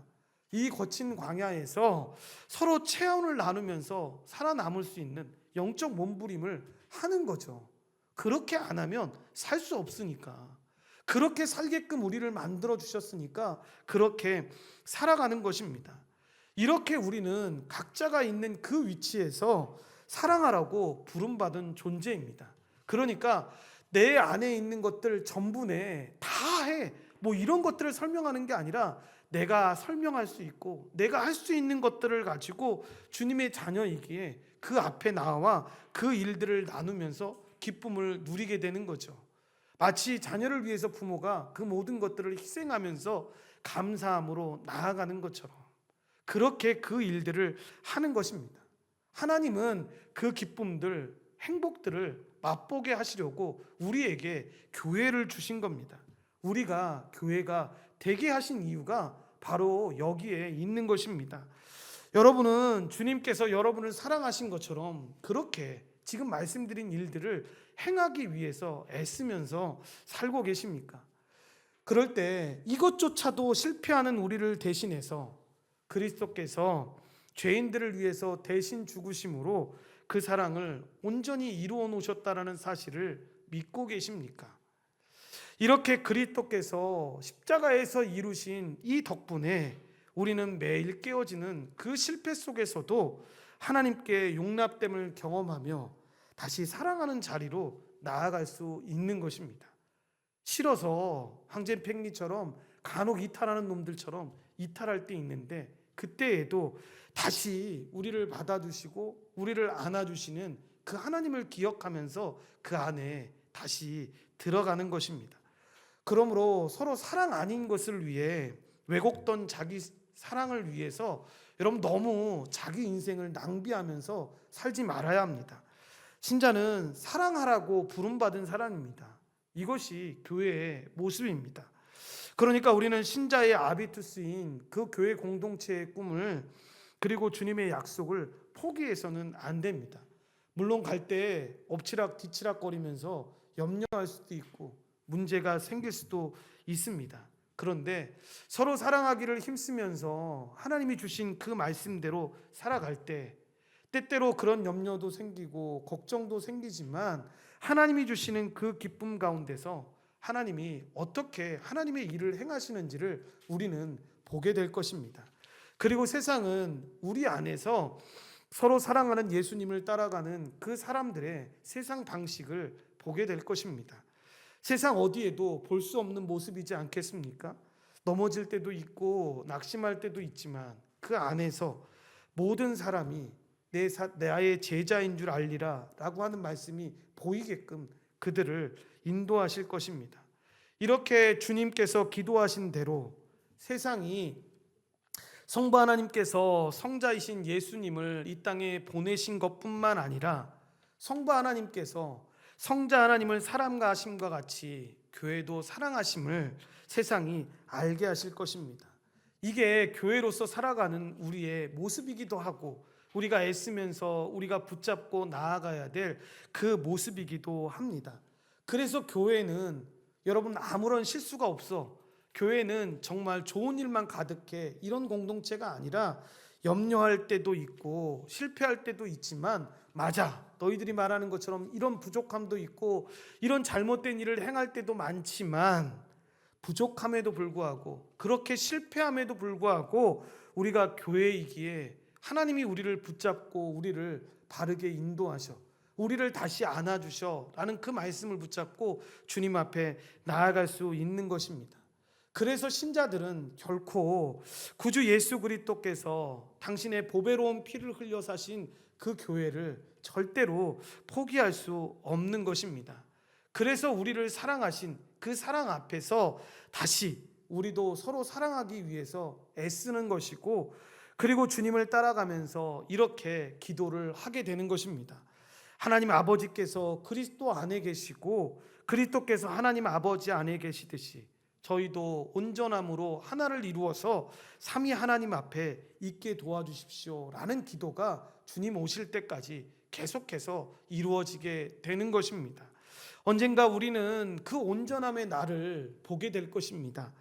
이 거친 광야에서 서로 체온을 나누면서 살아남을 수 있는 영적 몸부림을 하는 거죠. 그렇게 안 하면 살 수 없으니까. 그렇게 살게끔 우리를 만들어 주셨으니까 그렇게 살아가는 것입니다. 이렇게 우리는 각자가 있는 그 위치에서 사랑하라고 부름받은 존재입니다. 그러니까 내 안에 있는 것들 전부 다 해. 뭐 이런 것들을 설명하는 게 아니라 내가 설명할 수 있고 내가 할 수 있는 것들을 가지고 주님의 자녀이기에 그 앞에 나와 그 일들을 나누면서 기쁨을 누리게 되는 거죠. 마치 자녀를 위해서 부모가 그 모든 것들을 희생하면서 감사함으로 나아가는 것처럼 그렇게 그 일들을 하는 것입니다. 하나님은 그 기쁨들, 행복들을 맛보게 하시려고 우리에게 교회를 주신 겁니다. 우리가 교회가 되게 하신 이유가 바로 여기에 있는 것입니다. 여러분은 주님께서 여러분을 사랑하신 것처럼 그렇게 지금 말씀드린 일들을 행하기 위해서 애쓰면서 살고 계십니까? 그럴 때 이것조차도 실패하는 우리를 대신해서 그리스도께서 죄인들을 위해서 대신 죽으심으로 그 사랑을 온전히 이루어 놓으셨다라는 사실을 믿고 계십니까? 이렇게 그리스도께서 십자가에서 이루신 이 덕분에 우리는 매일 깨어지는 그 실패 속에서도 하나님께 용납됨을 경험하며 다시 사랑하는 자리로 나아갈 수 있는 것입니다. 싫어서 황제 팽리처럼 간혹 이탈하는 놈들처럼 이탈할 때 있는데 그때에도 다시 우리를 받아주시고 우리를 안아주시는 그 하나님을 기억하면서 그 안에 다시 들어가는 것입니다. 그러므로 서로 사랑 아닌 것을 위해 왜곡된 자기 사랑을 위해서 여러분 너무 자기 인생을 낭비하면서 살지 말아야 합니다. 신자는 사랑하라고 부름받은 사람입니다. 이것이 교회의 모습입니다. 그러니까 우리는 신자의 아비투스인 그 교회 공동체의 꿈을 그리고 주님의 약속을 포기해서는 안 됩니다. 물론 갈 때 엎치락 뒤치락 거리면서 염려할 수도 있고 문제가 생길 수도 있습니다. 그런데 서로 사랑하기를 힘쓰면서 하나님이 주신 그 말씀대로 살아갈 때 때때로 그런 염려도 생기고 걱정도 생기지만 하나님이 주시는 그 기쁨 가운데서 하나님이 어떻게 하나님의 일을 행하시는지를 우리는 보게 될 것입니다. 그리고 세상은 우리 안에서 서로 사랑하는 예수님을 따라가는 그 사람들의 세상 방식을 보게 될 것입니다. 세상 어디에도 볼 수 없는 모습이지 않겠습니까? 넘어질 때도 있고 낙심할 때도 있지만 그 안에서 모든 사람이 나의 제자인 줄 알리라 라고 하는 말씀이 보이게끔 그들을 인도하실 것입니다. 이렇게 주님께서 기도하신 대로 세상이 성부 하나님께서 성자이신 예수님을 이 땅에 보내신 것뿐만 아니라 성부 하나님께서 성자 하나님을 사랑과 하심과 같이 교회도 사랑하심을 세상이 알게 하실 것입니다. 이게 교회로서 살아가는 우리의 모습이기도 하고 우리가 애쓰면서 우리가 붙잡고 나아가야 될 그 모습이기도 합니다. 그래서 교회는 여러분 아무런 실수가 없어, 교회는 정말 좋은 일만 가득해, 이런 공동체가 아니라 염려할 때도 있고 실패할 때도 있지만 맞아, 너희들이 말하는 것처럼 이런 부족함도 있고 이런 잘못된 일을 행할 때도 많지만 부족함에도 불구하고 그렇게 실패함에도 불구하고 우리가 교회이기에 하나님이 우리를 붙잡고 우리를 바르게 인도하셔, 우리를 다시 안아주셔 라는 그 말씀을 붙잡고 주님 앞에 나아갈 수 있는 것입니다. 그래서 신자들은 결코 구주 예수 그리스도께서 당신의 보배로운 피를 흘려 사신 그 교회를 절대로 포기할 수 없는 것입니다. 그래서 우리를 사랑하신 그 사랑 앞에서 다시 우리도 서로 사랑하기 위해서 애쓰는 것이고 그리고 주님을 따라가면서 이렇게 기도를 하게 되는 것입니다. 하나님 아버지께서 그리스도 안에 계시고 그리스도께서 하나님 아버지 안에 계시듯이 저희도 온전함으로 하나를 이루어서 삼위 하나님 앞에 있게 도와주십시오 라는 기도가 주님 오실 때까지 계속해서 이루어지게 되는 것입니다. 언젠가 우리는 그 온전함의 날을 보게 될 것입니다.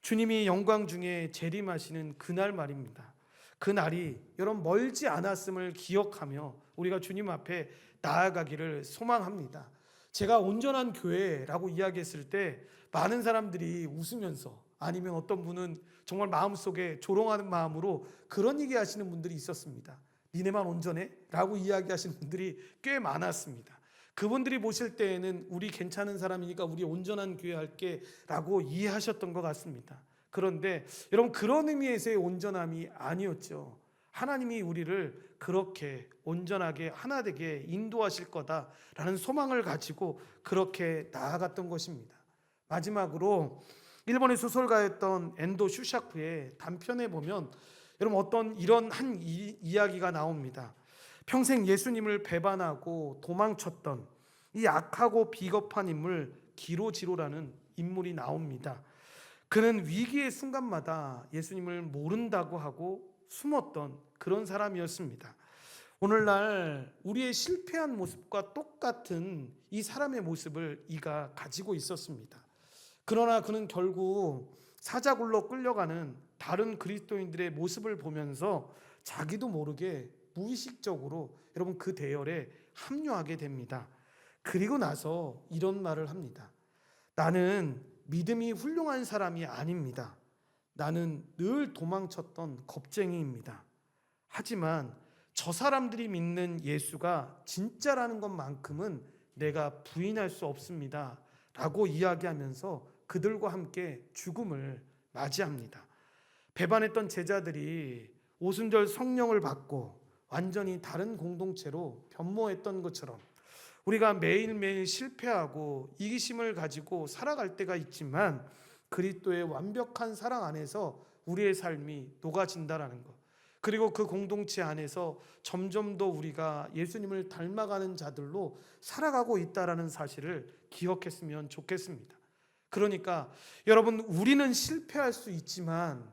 주님이 영광 중에 재림하시는 그날 말입니다. 그 날이 여러분 멀지 않았음을 기억하며 우리가 주님 앞에 나아가기를 소망합니다. 제가 온전한 교회라고 이야기했을 때 많은 사람들이 웃으면서 아니면 어떤 분은 정말 마음속에 조롱하는 마음으로 그런 얘기하시는 분들이 있었습니다. 니네만 온전해? 라고 이야기하시는 분들이 꽤 많았습니다. 그분들이 보실 때에는 우리 괜찮은 사람이니까 우리 온전한 교회 할게 라고 이해하셨던 것 같습니다. 그런데 여러분 그런 의미에서의 온전함이 아니었죠. 하나님이 우리를 그렇게 온전하게 하나 되게 인도하실 거다라는 소망을 가지고 그렇게 나아갔던 것입니다. 마지막으로 일본의 소설가였던 엔도 슈샤쿠의 단편에 보면 여러분 어떤 이런 한 이야기가 나옵니다. 평생 예수님을 배반하고 도망쳤던 이 악하고 비겁한 인물 기로지로라는 인물이 나옵니다. 그는 위기의 순간마다 예수님을 모른다고 하고 숨었던 그런 사람이었습니다. 오늘날 우리의 실패한 모습과 똑같은 이 사람의 모습을 이가 가지고 있었습니다. 그러나 그는 결국 사자굴로 끌려가는 다른 그리스도인들의 모습을 보면서 자기도 모르게 무의식적으로 여러분 그 대열에 합류하게 됩니다. 그리고 나서 이런 말을 합니다. 나는 믿음이 훌륭한 사람이 아닙니다. 나는 늘 도망쳤던 겁쟁이입니다. 하지만 저 사람들이 믿는 예수가 진짜라는 것만큼은 내가 부인할 수 없습니다. 라고 이야기하면서 그들과 함께 죽음을 맞이합니다. 배반했던 제자들이 오순절 성령을 받고 완전히 다른 공동체로 변모했던 것처럼 우리가 매일매일 실패하고 이기심을 가지고 살아갈 때가 있지만 그리스도의 완벽한 사랑 안에서 우리의 삶이 녹아진다라는 것, 그리고 그 공동체 안에서 점점 더 우리가 예수님을 닮아가는 자들로 살아가고 있다라는 사실을 기억했으면 좋겠습니다. 그러니까 여러분, 우리는 실패할 수 있지만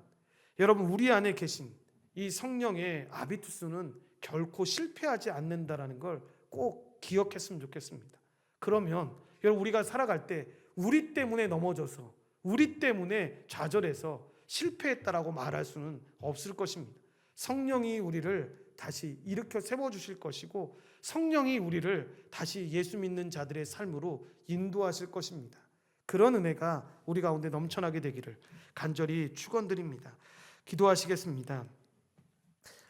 여러분, 우리 안에 계신 이 성령의 아비투스는 결코 실패하지 않는다라는 걸 꼭 기억했으면 좋겠습니다. 그러면 여러분, 우리가 살아갈 때 우리 때문에 넘어져서 우리 때문에 좌절해서 실패했다라고 말할 수는 없을 것입니다. 성령이 우리를 다시 일으켜 세워주실 것이고 성령이 우리를 다시 예수 믿는 자들의 삶으로 인도하실 것입니다. 그런 은혜가 우리 가운데 넘쳐나게 되기를 간절히 축원드립니다. 기도하시겠습니다.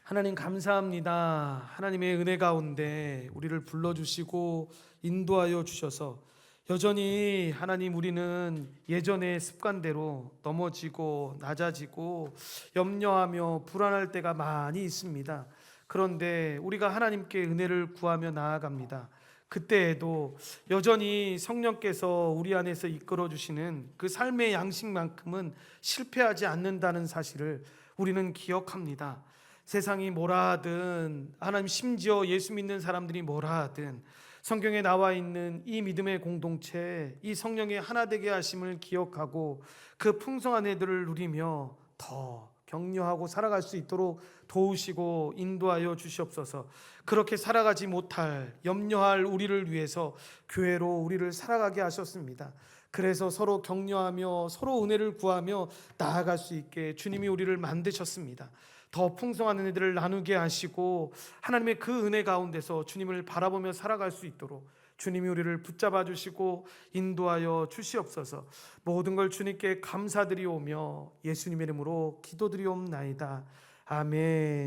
하나님 감사합니다. 하나님의 은혜 가운데 우리를 불러주시고 인도하여 주셔서 여전히 하나님, 우리는 예전의 습관대로 넘어지고 낮아지고 염려하며 불안할 때가 많이 있습니다. 그런데 우리가 하나님께 은혜를 구하며 나아갑니다. 그때에도 여전히 성령께서 우리 안에서 이끌어 주시는 그 삶의 양식만큼은 실패하지 않는다는 사실을 우리는 기억합니다. 세상이 뭐라 하든, 하나님 심지어 예수 믿는 사람들이 뭐라 하든, 성경에 나와 있는 이 믿음의 공동체, 이 성령의 하나 되게 하심을 기억하고 그 풍성한 애들을 누리며 더 격려하고 살아갈 수 있도록 도우시고 인도하여 주시옵소서. 그렇게 살아가지 못할, 염려할 우리를 위해서 교회로 우리를 살아가게 하셨습니다. 그래서 서로 격려하며 서로 은혜를 구하며 나아갈 수 있게 주님이 우리를 만드셨습니다. 더 풍성한 은혜들을 나누게 하시고 하나님의 그 은혜 가운데서 주님을 바라보며 살아갈 수 있도록 주님이 우리를 붙잡아 주시고 인도하여 주시옵소서. 모든 걸 주님께 감사드리오며 예수님의 이름으로 기도드리옵나이다. 아멘.